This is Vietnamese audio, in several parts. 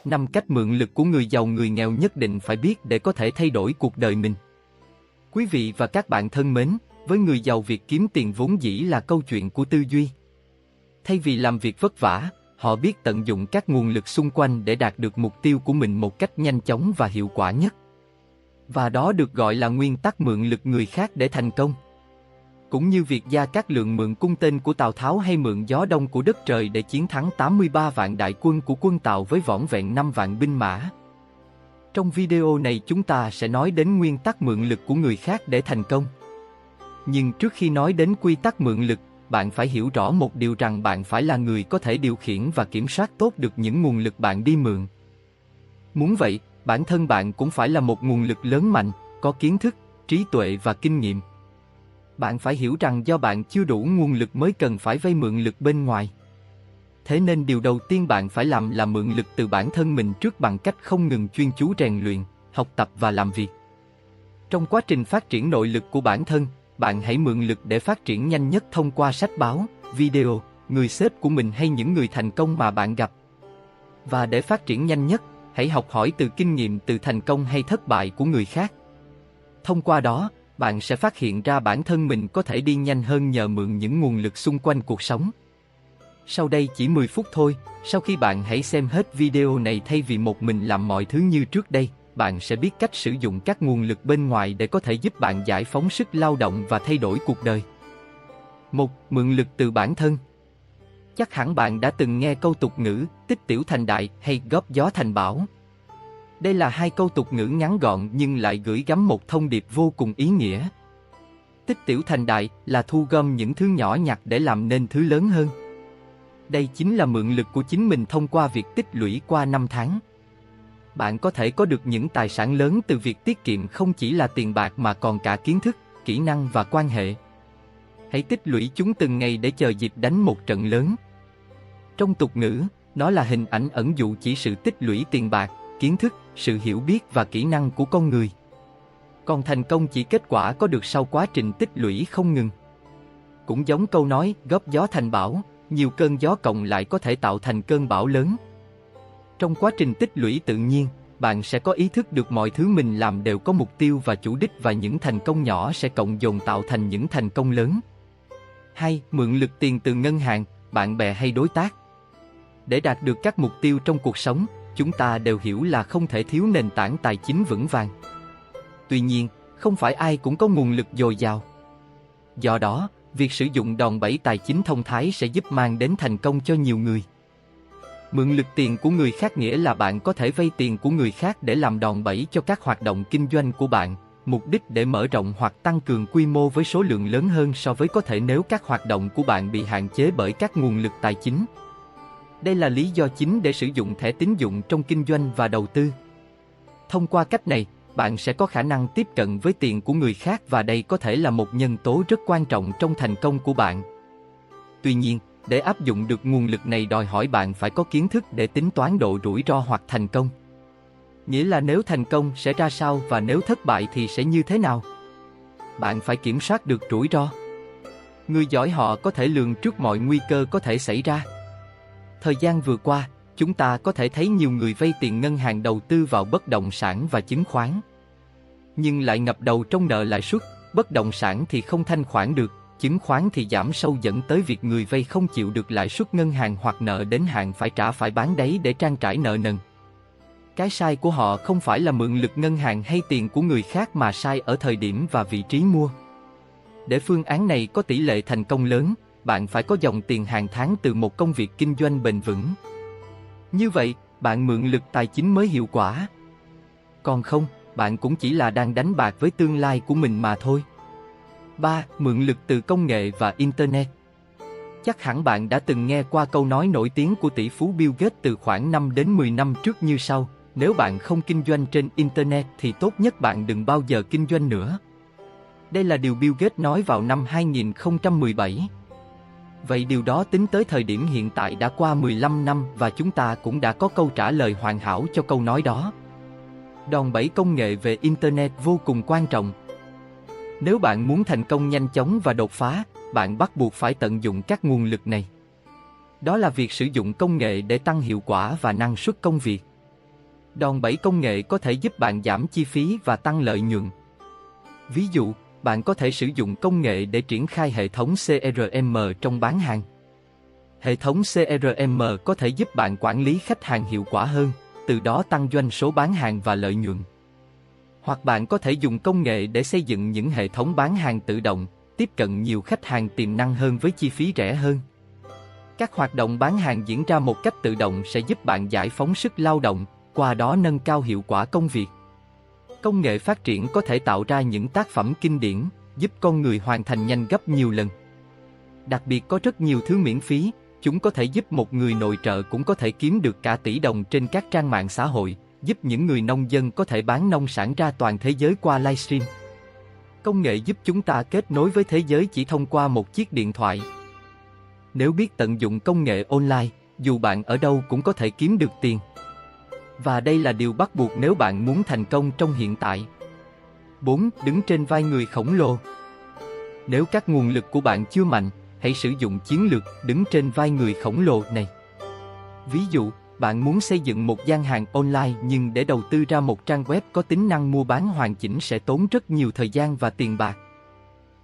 5 cách mượn lực của người giàu người nghèo nhất định phải biết để có thể thay đổi cuộc đời mình. Quý vị và các bạn thân mến, với người giàu việc kiếm tiền vốn dĩ là câu chuyện của tư duy. Thay vì làm việc vất vả, họ biết tận dụng các nguồn lực xung quanh để đạt được mục tiêu của mình một cách nhanh chóng và hiệu quả nhất. Và đó được gọi là nguyên tắc mượn lực người khác để thành công. Cũng như việc Gia Cát Lượng mượn cung tên của Tào Tháo hay mượn gió đông của đất trời để chiến thắng 83 vạn đại quân của quân Tào với vỏn vẹn 5 vạn binh mã. Trong video này chúng ta sẽ nói đến nguyên tắc mượn lực của người khác để thành công. Nhưng trước khi nói đến quy tắc mượn lực, bạn phải hiểu rõ một điều rằng bạn phải là người có thể điều khiển và kiểm soát tốt được những nguồn lực bạn đi mượn. Muốn vậy, bản thân bạn cũng phải là một nguồn lực lớn mạnh, có kiến thức, trí tuệ và kinh nghiệm. Bạn phải hiểu rằng do bạn chưa đủ nguồn lực mới cần phải vay mượn lực bên ngoài. Thế nên điều đầu tiên bạn phải làm là mượn lực từ bản thân mình trước bằng cách không ngừng chuyên chú rèn luyện, học tập và làm việc. Trong quá trình phát triển nội lực của bản thân, bạn hãy mượn lực để phát triển nhanh nhất thông qua sách báo, video, người sếp của mình hay những người thành công mà bạn gặp. Và để phát triển nhanh nhất, hãy học hỏi từ kinh nghiệm từ thành công hay thất bại của người khác. Thông qua đó, bạn sẽ phát hiện ra bản thân mình có thể đi nhanh hơn nhờ mượn những nguồn lực xung quanh cuộc sống. Sau đây chỉ 10 phút thôi, sau khi bạn hãy xem hết video này thay vì một mình làm mọi thứ như trước đây, bạn sẽ biết cách sử dụng các nguồn lực bên ngoài để có thể giúp bạn giải phóng sức lao động và thay đổi cuộc đời. 1. Mượn lực từ bản thân. Chắc hẳn bạn đã từng nghe câu tục ngữ, tích tiểu thành đại hay góp gió thành bão. Đây là hai câu tục ngữ ngắn gọn nhưng lại gửi gắm một thông điệp vô cùng ý nghĩa. Tích tiểu thành đại là thu gom những thứ nhỏ nhặt để làm nên thứ lớn hơn. Đây chính là mượn lực của chính mình thông qua việc tích lũy qua năm tháng. Bạn có thể có được những tài sản lớn từ việc tiết kiệm không chỉ là tiền bạc mà còn cả kiến thức, kỹ năng và quan hệ. Hãy tích lũy chúng từng ngày để chờ dịp đánh một trận lớn. Trong tục ngữ, nó là hình ảnh ẩn dụ chỉ sự tích lũy tiền bạc, kiến thức, sự hiểu biết và kỹ năng của con người. Còn thành công chỉ kết quả có được sau quá trình tích lũy không ngừng. Cũng giống câu nói, góp gió thành bão, nhiều cơn gió cộng lại có thể tạo thành cơn bão lớn. Trong quá trình tích lũy tự nhiên, bạn sẽ có ý thức được mọi thứ mình làm đều có mục tiêu và chủ đích và những thành công nhỏ sẽ cộng dồn tạo thành những thành công lớn. 2. Mượn lực tiền từ ngân hàng, bạn bè hay đối tác. Để đạt được các mục tiêu trong cuộc sống, chúng ta đều hiểu là không thể thiếu nền tảng tài chính vững vàng. Tuy nhiên, không phải ai cũng có nguồn lực dồi dào. Do đó, việc sử dụng đòn bẩy tài chính thông thái sẽ giúp mang đến thành công cho nhiều người. Mượn lực tiền của người khác nghĩa là bạn có thể vay tiền của người khác để làm đòn bẩy cho các hoạt động kinh doanh của bạn, mục đích để mở rộng hoặc tăng cường quy mô với số lượng lớn hơn so với có thể nếu các hoạt động của bạn bị hạn chế bởi các nguồn lực tài chính. Đây là lý do chính để sử dụng thẻ tín dụng trong kinh doanh và đầu tư. Thông qua cách này, bạn sẽ có khả năng tiếp cận với tiền của người khác và đây có thể là một nhân tố rất quan trọng trong thành công của bạn. Tuy nhiên, để áp dụng được nguồn lực này đòi hỏi bạn phải có kiến thức để tính toán độ rủi ro hoặc thành công. Nghĩa là nếu thành công sẽ ra sao và nếu thất bại thì sẽ như thế nào. Bạn phải kiểm soát được rủi ro. Người giỏi họ có thể lường trước mọi nguy cơ có thể xảy ra. Thời gian vừa qua, chúng ta có thể thấy nhiều người vay tiền ngân hàng đầu tư vào bất động sản và chứng khoán. Nhưng lại ngập đầu trong nợ lãi suất, bất động sản thì không thanh khoản được, chứng khoán thì giảm sâu dẫn tới việc người vay không chịu được lãi suất ngân hàng hoặc nợ đến hạn phải trả phải bán đáy để trang trải nợ nần. Cái sai của họ không phải là mượn lực ngân hàng hay tiền của người khác mà sai ở thời điểm và vị trí mua. Để phương án này có tỷ lệ thành công lớn, bạn phải có dòng tiền hàng tháng từ một công việc kinh doanh bền vững. Như vậy, bạn mượn lực tài chính mới hiệu quả. Còn không, bạn cũng chỉ là đang đánh bạc với tương lai của mình mà thôi. 3. Mượn lực từ công nghệ và Internet. Chắc hẳn bạn đã từng nghe qua câu nói nổi tiếng của tỷ phú Bill Gates từ khoảng 5 đến 10 năm trước như sau: nếu bạn không kinh doanh trên Internet thì tốt nhất bạn đừng bao giờ kinh doanh nữa. Đây là điều Bill Gates nói vào năm 2017. Vậy điều đó tính tới thời điểm hiện tại đã qua 15 năm và chúng ta cũng đã có câu trả lời hoàn hảo cho câu nói đó. Đòn bẩy công nghệ về Internet vô cùng quan trọng. Nếu bạn muốn thành công nhanh chóng và đột phá, bạn bắt buộc phải tận dụng các nguồn lực này. Đó là việc sử dụng công nghệ để tăng hiệu quả và năng suất công việc. Đòn bẩy công nghệ có thể giúp bạn giảm chi phí và tăng lợi nhuận. Ví dụ, bạn có thể sử dụng công nghệ để triển khai hệ thống CRM trong bán hàng. Hệ thống CRM có thể giúp bạn quản lý khách hàng hiệu quả hơn, từ đó tăng doanh số bán hàng và lợi nhuận. Hoặc bạn có thể dùng công nghệ để xây dựng những hệ thống bán hàng tự động, tiếp cận nhiều khách hàng tiềm năng hơn với chi phí rẻ hơn. Các hoạt động bán hàng diễn ra một cách tự động sẽ giúp bạn giải phóng sức lao động, qua đó nâng cao hiệu quả công việc. Công nghệ phát triển có thể tạo ra những tác phẩm kinh điển, giúp con người hoàn thành nhanh gấp nhiều lần. Đặc biệt có rất nhiều thứ miễn phí, chúng có thể giúp một người nội trợ cũng có thể kiếm được cả tỷ đồng trên các trang mạng xã hội, giúp những người nông dân có thể bán nông sản ra toàn thế giới qua livestream. Công nghệ giúp chúng ta kết nối với thế giới chỉ thông qua một chiếc điện thoại. Nếu biết tận dụng công nghệ online, dù bạn ở đâu cũng có thể kiếm được tiền. Và đây là điều bắt buộc nếu bạn muốn thành công trong hiện tại. 4. Đứng trên vai người khổng lồ. Nếu các nguồn lực của bạn chưa mạnh, hãy sử dụng chiến lược đứng trên vai người khổng lồ này. Ví dụ, bạn muốn xây dựng một gian hàng online nhưng để đầu tư ra một trang web có tính năng mua bán hoàn chỉnh sẽ tốn rất nhiều thời gian và tiền bạc.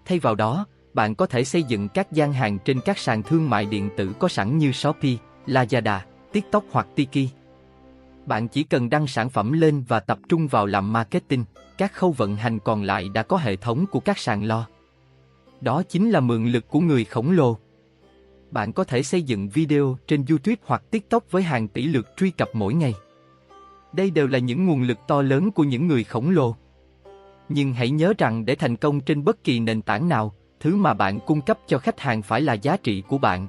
Thay vào đó, bạn có thể xây dựng các gian hàng trên các sàn thương mại điện tử có sẵn như Shopee, Lazada, TikTok hoặc Tiki. Bạn chỉ cần đăng sản phẩm lên và tập trung vào làm marketing, các khâu vận hành còn lại đã có hệ thống của các sàn lo. Đó chính là mượn lực của người khổng lồ. Bạn có thể xây dựng video trên YouTube hoặc TikTok với hàng tỷ lượt truy cập mỗi ngày. Đây đều là những nguồn lực to lớn của những người khổng lồ. Nhưng hãy nhớ rằng để thành công trên bất kỳ nền tảng nào, thứ mà bạn cung cấp cho khách hàng phải là giá trị của bạn.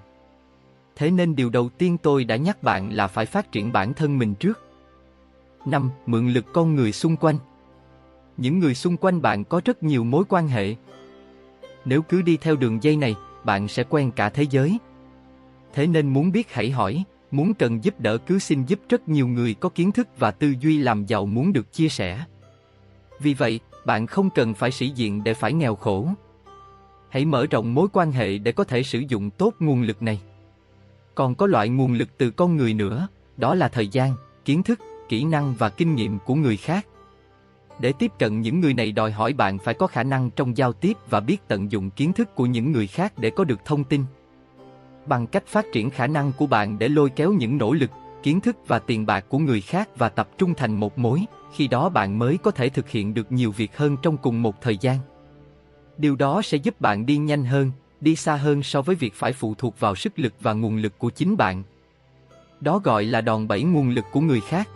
Thế nên điều đầu tiên tôi đã nhắc bạn là phải phát triển bản thân mình trước. 5. Mượn lực con người xung quanh. Những người xung quanh bạn có rất nhiều mối quan hệ. Nếu cứ đi theo đường dây này, bạn sẽ quen cả thế giới. Thế nên muốn biết hãy hỏi, muốn cần giúp đỡ cứ xin giúp, rất nhiều người có kiến thức và tư duy làm giàu muốn được chia sẻ. Vì vậy, bạn không cần phải sĩ diện để phải nghèo khổ. Hãy mở rộng mối quan hệ để có thể sử dụng tốt nguồn lực này. Còn có loại nguồn lực từ con người nữa, đó là thời gian, kiến thức, kỹ năng và kinh nghiệm của người khác. Để tiếp cận những người này đòi hỏi bạn phải có khả năng trong giao tiếp và biết tận dụng kiến thức của những người khác để có được thông tin. Bằng cách phát triển khả năng của bạn để lôi kéo những nỗ lực, kiến thức và tiền bạc của người khác và tập trung thành một mối, khi đó bạn mới có thể thực hiện được nhiều việc hơn trong cùng một thời gian. Điều đó sẽ giúp bạn đi nhanh hơn, đi xa hơn so với việc phải phụ thuộc vào sức lực và nguồn lực của chính bạn. Đó gọi là đòn bẩy nguồn lực của người khác.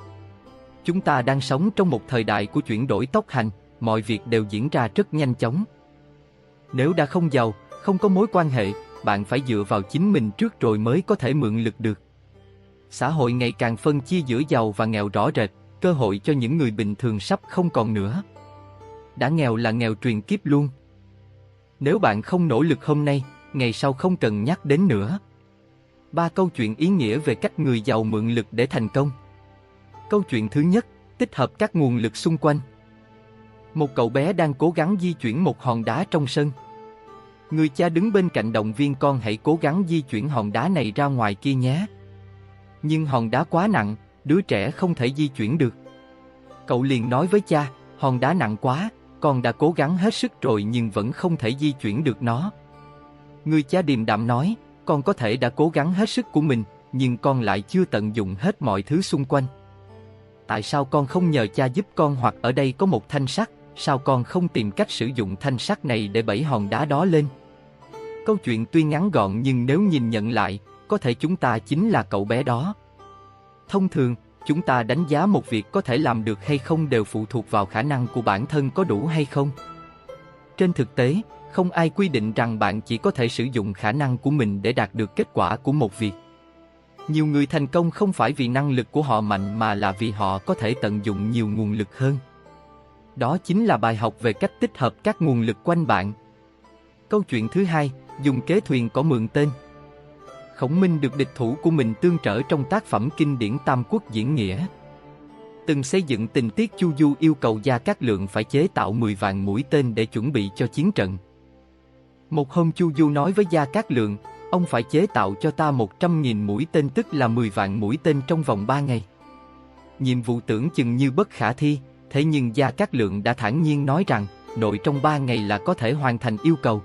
Chúng ta đang sống trong một thời đại của chuyển đổi tốc hành, mọi việc đều diễn ra rất nhanh chóng. Nếu đã không giàu, không có mối quan hệ, bạn phải dựa vào chính mình trước rồi mới có thể mượn lực được. Xã hội ngày càng phân chia giữa giàu và nghèo rõ rệt, cơ hội cho những người bình thường sắp không còn nữa. Đã nghèo là nghèo truyền kiếp luôn. Nếu bạn không nỗ lực hôm nay, ngày sau không cần nhắc đến nữa. 3 câu chuyện ý nghĩa về cách người giàu mượn lực để thành công. Câu chuyện thứ nhất, tích hợp các nguồn lực xung quanh. Một cậu bé đang cố gắng di chuyển một hòn đá trong sân. Người cha đứng bên cạnh động viên con hãy cố gắng di chuyển hòn đá này ra ngoài kia nhé. Nhưng hòn đá quá nặng, đứa trẻ không thể di chuyển được. Cậu liền nói với cha, hòn đá nặng quá, con đã cố gắng hết sức rồi nhưng vẫn không thể di chuyển được nó. Người cha điềm đạm nói, con có thể đã cố gắng hết sức của mình, nhưng con lại chưa tận dụng hết mọi thứ xung quanh. Tại sao con không nhờ cha giúp con, hoặc ở đây có một thanh sắt, sao con không tìm cách sử dụng thanh sắt này để bẩy hòn đá đó lên? Câu chuyện tuy ngắn gọn nhưng nếu nhìn nhận lại, có thể chúng ta chính là cậu bé đó. Thông thường, chúng ta đánh giá một việc có thể làm được hay không đều phụ thuộc vào khả năng của bản thân có đủ hay không. Trên thực tế, không ai quy định rằng bạn chỉ có thể sử dụng khả năng của mình để đạt được kết quả của một việc. Nhiều người thành công không phải vì năng lực của họ mạnh mà là vì họ có thể tận dụng nhiều nguồn lực hơn. Đó chính là bài học về cách tích hợp các nguồn lực quanh bạn. Câu chuyện thứ hai, dùng kế thuyền cỏ mượn tên. Khổng Minh được địch thủ của mình tương trở trong tác phẩm kinh điển Tam Quốc diễn nghĩa. Từng xây dựng tình tiết Chu Du yêu cầu Gia Cát Lượng phải chế tạo 10 vạn mũi tên để chuẩn bị cho chiến trận. Một hôm Chu Du nói với Gia Cát Lượng, ông phải chế tạo cho ta 100.000 mũi tên, tức là 10 vạn mũi tên trong vòng 3 ngày. Nhiệm vụ tưởng chừng như bất khả thi, thế nhưng Gia Cát Lượng đã thản nhiên nói rằng, nội trong 3 ngày là có thể hoàn thành yêu cầu.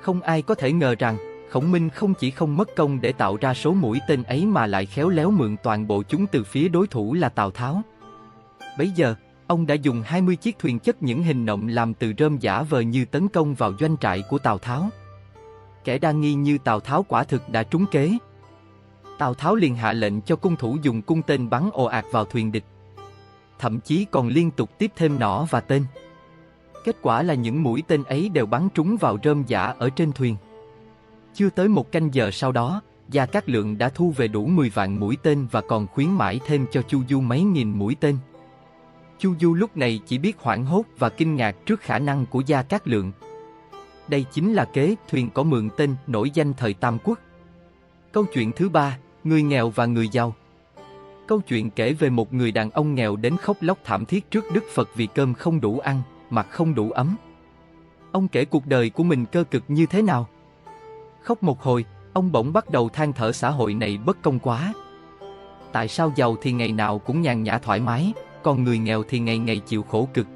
Không ai có thể ngờ rằng, Khổng Minh không chỉ không mất công để tạo ra số mũi tên ấy mà lại khéo léo mượn toàn bộ chúng từ phía đối thủ là Tào Tháo. Bấy giờ, ông đã dùng 20 chiếc thuyền chất những hình nộm làm từ rơm giả vờ như tấn công vào doanh trại của Tào Tháo. Kẻ đa nghi như Tào Tháo quả thực đã trúng kế. Tào Tháo liền hạ lệnh cho cung thủ dùng cung tên bắn ồ ạt vào thuyền địch. Thậm chí còn liên tục tiếp thêm nỏ và tên. Kết quả là những mũi tên ấy đều bắn trúng vào rơm giả ở trên thuyền. Chưa tới 1 canh giờ sau đó, Gia Cát Lượng đã thu về đủ 10 vạn mũi tên và còn khuyến mãi thêm cho Chu Du mấy nghìn mũi tên. Chu Du lúc này chỉ biết hoảng hốt và kinh ngạc trước khả năng của Gia Cát Lượng. Đây chính là kế thuyền có mượn tên nổi danh thời Tam Quốc. Câu chuyện thứ 3, người nghèo và người giàu. Câu chuyện kể về một người đàn ông nghèo đến khóc lóc thảm thiết trước Đức Phật vì cơm không đủ ăn, mặc không đủ ấm. Ông kể cuộc đời của mình cơ cực như thế nào. Khóc một hồi, ông bỗng bắt đầu than thở xã hội này bất công quá. Tại sao giàu thì ngày nào cũng nhàn nhã thoải mái, còn người nghèo thì ngày ngày chịu khổ cực?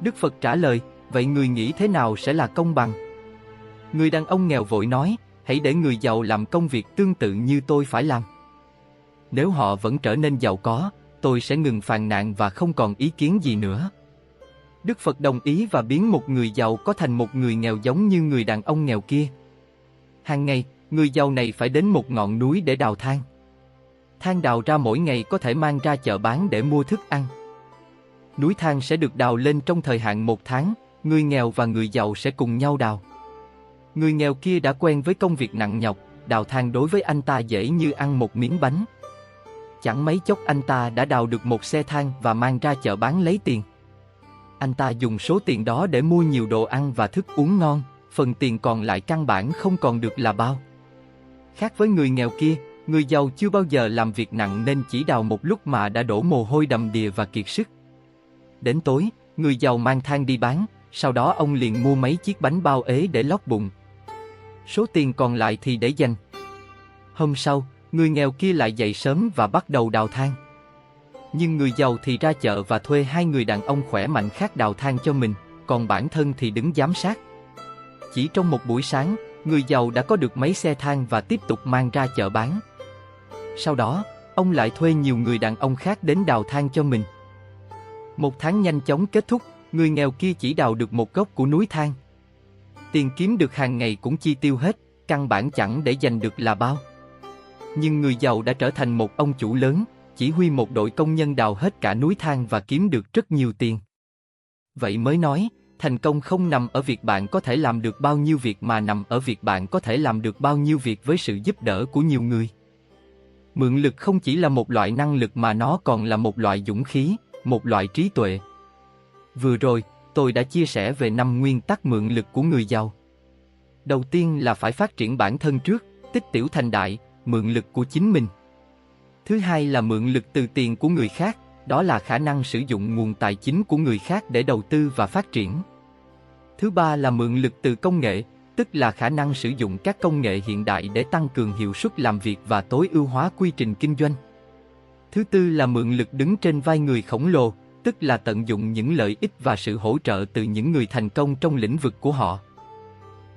Đức Phật trả lời, vậy người nghĩ thế nào sẽ là công bằng? Người đàn ông nghèo vội nói, hãy để người giàu làm công việc tương tự như tôi phải làm. Nếu họ vẫn trở nên giàu có, tôi sẽ ngừng phàn nàn và không còn ý kiến gì nữa. Đức Phật đồng ý và biến một người giàu có thành một người nghèo giống như người đàn ông nghèo kia. Hàng ngày, người giàu này phải đến một ngọn núi để đào than. Than đào ra mỗi ngày có thể mang ra chợ bán để mua thức ăn. Núi than sẽ được đào lên trong thời hạn 1 tháng, người nghèo và người giàu sẽ cùng nhau đào. Người nghèo kia đã quen với công việc nặng nhọc, đào than đối với anh ta dễ như ăn một miếng bánh. Chẳng mấy chốc anh ta đã đào được một xe than và mang ra chợ bán lấy tiền. Anh ta dùng số tiền đó để mua nhiều đồ ăn và thức uống ngon, phần tiền còn lại căn bản không còn được là bao. Khác với người nghèo kia, người giàu chưa bao giờ làm việc nặng nên chỉ đào một lúc mà đã đổ mồ hôi đầm đìa và kiệt sức. Đến tối, người giàu mang than đi bán, sau đó ông liền mua mấy chiếc bánh bao ế để lót bụng. Số tiền còn lại thì để dành. Hôm sau, người nghèo kia lại dậy sớm và bắt đầu đào than. Nhưng người giàu thì ra chợ và thuê 2 người đàn ông khỏe mạnh khác đào than cho mình, còn bản thân thì đứng giám sát. Chỉ trong một buổi sáng, người giàu đã có được mấy xe than và tiếp tục mang ra chợ bán. Sau đó, ông lại thuê nhiều người đàn ông khác đến đào than cho mình. 1 tháng nhanh chóng kết thúc, người nghèo kia chỉ đào được một góc của núi than. Tiền kiếm được hàng ngày cũng chi tiêu hết, căn bản chẳng để dành được là bao. Nhưng người giàu đã trở thành một ông chủ lớn, chỉ huy một đội công nhân đào hết cả núi than và kiếm được rất nhiều tiền. Vậy mới nói, thành công không nằm ở việc bạn có thể làm được bao nhiêu việc mà nằm ở việc bạn có thể làm được bao nhiêu việc với sự giúp đỡ của nhiều người. Mượn lực không chỉ là một loại năng lực mà nó còn là một loại dũng khí, một loại trí tuệ. Vừa rồi, tôi đã chia sẻ về 5 nguyên tắc mượn lực của người giàu. Đầu tiên là phải phát triển bản thân trước, tích tiểu thành đại, mượn lực của chính mình. Thứ hai là mượn lực từ tiền của người khác, đó là khả năng sử dụng nguồn tài chính của người khác để đầu tư và phát triển. Thứ ba là mượn lực từ công nghệ, tức là khả năng sử dụng các công nghệ hiện đại để tăng cường hiệu suất làm việc và tối ưu hóa quy trình kinh doanh. Thứ tư là mượn lực đứng trên vai người khổng lồ, tức là tận dụng những lợi ích và sự hỗ trợ từ những người thành công trong lĩnh vực của họ.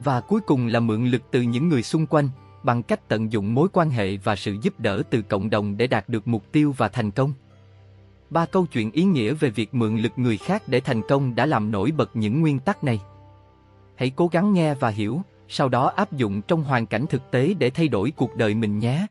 Và cuối cùng là mượn lực từ những người xung quanh, bằng cách tận dụng mối quan hệ và sự giúp đỡ từ cộng đồng để đạt được mục tiêu và thành công. 3 câu chuyện ý nghĩa về việc mượn lực người khác để thành công đã làm nổi bật những nguyên tắc này. Hãy cố gắng nghe và hiểu, sau đó áp dụng trong hoàn cảnh thực tế để thay đổi cuộc đời mình nhé.